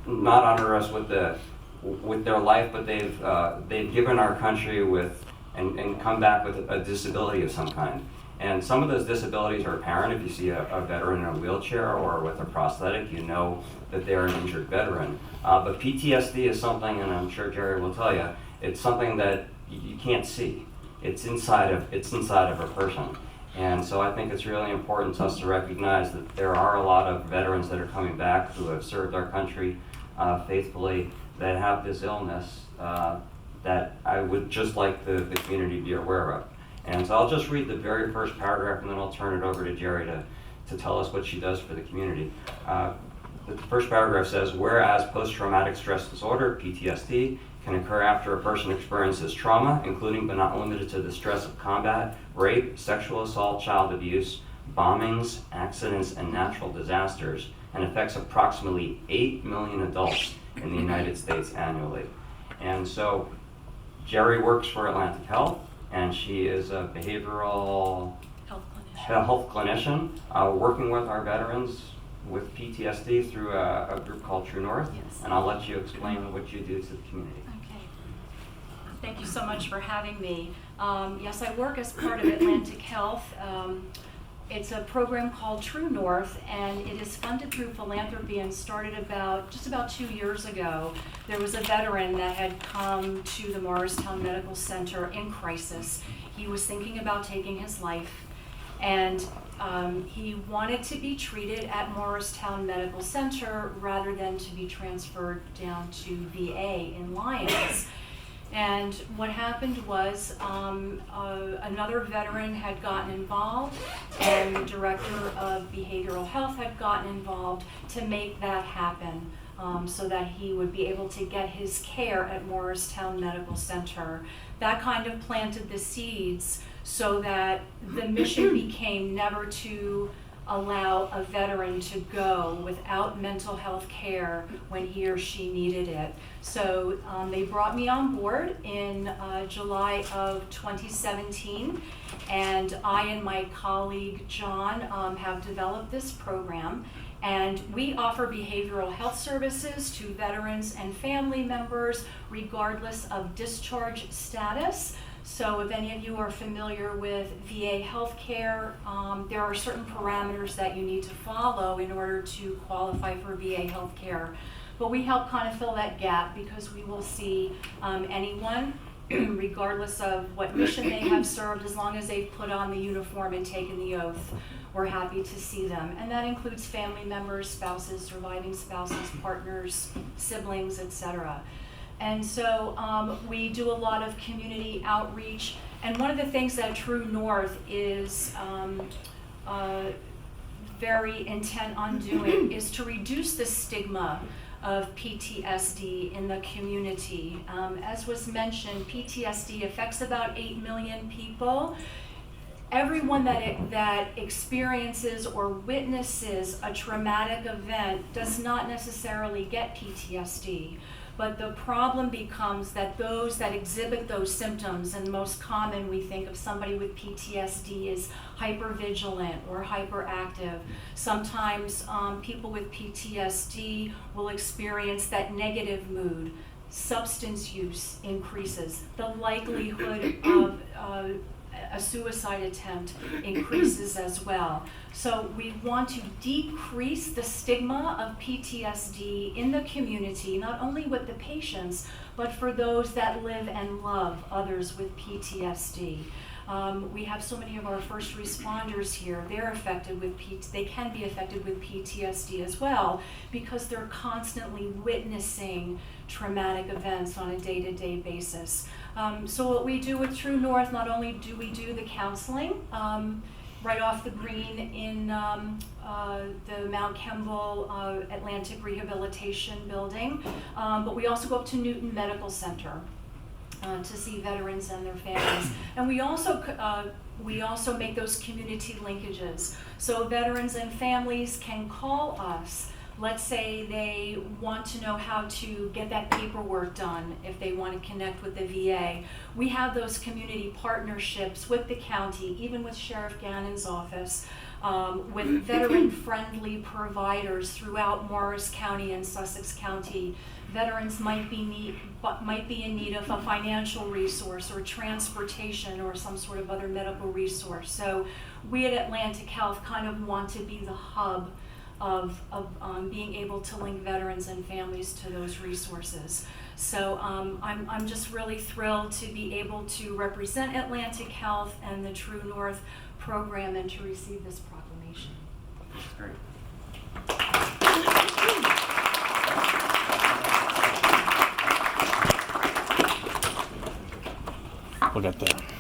not honor us with their life, but they've given our country and come back with a disability of some kind. And some of those disabilities are apparent. If you see a veteran in a wheelchair or with a prosthetic, you know that they're an injured veteran. But PTSD is something, and I'm sure Jerry will tell you, it's something that you can't see. It's inside of a person. And so I think it's really important to us to recognize that there are a lot of veterans that are coming back who have served our country faithfully that have this illness that I would just like the community to be aware of. And so I'll just read the very first paragraph and then I'll turn it over to Jerry to tell us what she does for the community. The first paragraph says, whereas post-traumatic stress disorder, PTSD, can occur after a person experiences trauma, including but not limited to the stress of combat, rape, sexual assault, child abuse, bombings, accidents, and natural disasters, and affects approximately 8 million adults in the United States annually. And so Jerry works for Atlantic Health, and she is a behavioral health clinician working with our veterans with PTSD through a group called True North. Yes. And I'll let you explain what you do to the community. Okay. Thank you so much for having me. Yes, I work as part of Atlantic Health. It's a program called True North, and it is funded through philanthropy and started just about 2 years ago. There was a veteran that had come to the Morristown Medical Center in crisis. He was thinking about taking his life, and he wanted to be treated at Morristown Medical Center rather than to be transferred down to VA in Lyons. And what happened was another veteran had gotten involved, and the director of behavioral health had gotten involved to make that happen so that he would be able to get his care at Morristown Medical Center. That kind of planted the seeds so that the mission became never to allow a veteran to go without mental health care when he or she needed it. So they brought me on board in July of 2017, and I and my colleague John have developed this program, and we offer behavioral health services to veterans and family members regardless of discharge status. So if any of you are familiar with VA healthcare, there are certain parameters that you need to follow in order to qualify for VA healthcare. But we help kind of fill that gap because we will see anyone, regardless of what mission they have served, as long as they've put on the uniform and taken the oath, we're happy to see them. And that includes family members, spouses, surviving spouses, partners, siblings, etc. And so we do a lot of community outreach. And one of the things that True North is very intent on doing is to reduce the stigma of PTSD in the community. As was mentioned, PTSD affects about 8 million people. Everyone that experiences or witnesses a traumatic event does not necessarily get PTSD. But the problem becomes that those that exhibit those symptoms, and most common we think of somebody with PTSD is hypervigilant or hyperactive. Sometimes people with PTSD will experience that negative mood. Substance use increases. The likelihood of a suicide attempt increases as well. So we want to decrease the stigma of PTSD in the community, not only with the patients, but for those that live and love others with PTSD. We have so many of our first responders here. They're affected with they can be affected with PTSD as well because they're constantly witnessing traumatic events on a day-to-day basis. So what we do with True North, not only do we do the counseling right off the green in the Mount Kemble Atlantic Rehabilitation Building, but we also go up to Newton Medical Center to see veterans and their families. And we also make those community linkages. So veterans and families can call us. Let's say they want to know how to get that paperwork done if they want to connect with the VA. We have those community partnerships with the county, even with Sheriff Gannon's office. with veteran-friendly providers throughout Morris County and Sussex County. Veterans might be in need of a financial resource or transportation or some sort of other medical resource. So we at Atlantic Health kind of want to be the hub of being able to link veterans and families to those resources. So I'm just really thrilled to be able to represent Atlantic Health and the True North program and to receive this proclamation. That's great. We'll get there.